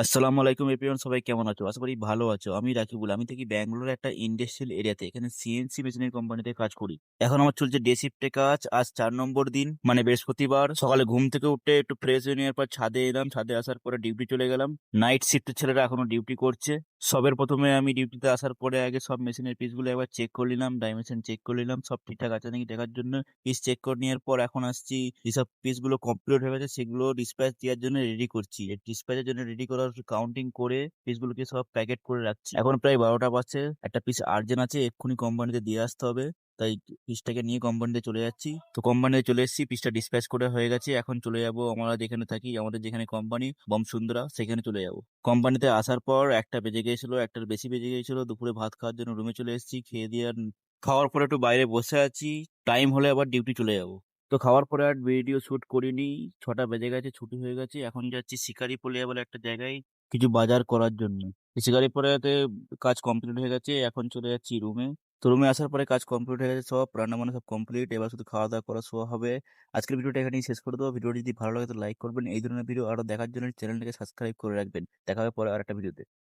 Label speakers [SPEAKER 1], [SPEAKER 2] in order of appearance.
[SPEAKER 1] আসসালামু আলাইকুম এভরিওয়ান, সবাই কেমন আছো? আশা করি ভালো আছো। আমি রাকিবুল। আমি থাকি ব্যাঙ্গালোরের একটা ইন্ডাস্ট্রিয়াল এরিয়াতে। এখানে সিএনসি মেশিনের কোম্পানিতে কাজ করি। এখন আমার চলছে ডে শিফটে কাজ। আজ ৪ নম্বর দিন, মানে বৃহস্পতিবার। সকালে ঘুম থেকে উঠে একটু ফ্রেশ হয়ে নেওয়ার পর ছাদে এলাম। ছাদে আসার পরে ডিউটি চলে গেলাম। নাইট শিফটের ছেলেরা এখনো ডিউটি করছে। সবের প্রথমে আমি ডিউটিতে আসার পরে আগে সব মেশিনের পিসগুলো একবার চেক করে নিলাম, ডাইমেনশন চেক করে নিলাম, সব ঠিকঠাক আছে নাকি দেখার জন্য। পিস চেক করে নেওয়ার পর এখন আসছি, যেসব পিসগুলো কমপ্লিট হয়ে গেছে সেগুলো ডিসপ্যাচ দেওয়ার জন্য রেডি করছি। ডিসপ্যাচের জন্য রেডি করার কাউন্টিং করে পিসগুলোকে সব প্যাকেট করে রাখছি। এখন প্রায় 12টা বাজছে। একটা পিস আর্জেন্ট আছে, এক্ষুনি কোম্পানিতে দিয়ে আসতে হবে। তাই পিসটাকে নিয়ে কোম্পানিতে চলে যাচ্ছি। তো কোম্পানিতে চলে এসেছি, পিসটা ডিসপ্যাচ করে হয়ে গেছে। এখন চলে যাব আমরা যেখানে থাকি, আমাদের যেখানে কোম্পানি বমসুন্দরা, সেখানে চলে যাব। কোম্পানিতে আসার পর 1টা বেজে গিয়েছিল, 1টার বেশি বেজে গিয়েছিল। দুপুরে ভাত খাওয়ার জন্য রুমে চলে এসেছি। খেয়ে দিয়ে খাওয়ার পরে একটু বাইরে বসে আছি। টাইম হলে আবার ডিউটি চলে যাব। তো খাওয়ার পরে আর ভিডিও শুট করিনি। 6টা বেজে গেছে, ছুটি হয়ে গেছে। এখন যাচ্ছি শিকারিপুলিয়া বলে একটা জায়গায় কিছু বাজার করার জন্য। শিকারিপুলিয়াতে কাজ কমপ্লিট হয়ে গেছে, এখন চলে যাচ্ছি রুমে। তো রুমে আসার পরে কাজ কমপ্লিট হয়ে গেছে, সব রান্না বান্না সব কমপ্লিট। এবার শুধু খাওয়া দাওয়া করা শোয়া হবে। আজকের ভিডিওটা এখানেই শেষ করে দেবো। ভিডিওটি যদি ভালো লাগে তো লাইক করবেন। এই ধরনের ভিডিও আরো দেখার জন্য চ্যানেলটাকে সাবস্ক্রাইব করে রাখবেন। দেখা হবে পরে আর একটা ভিডিওতে।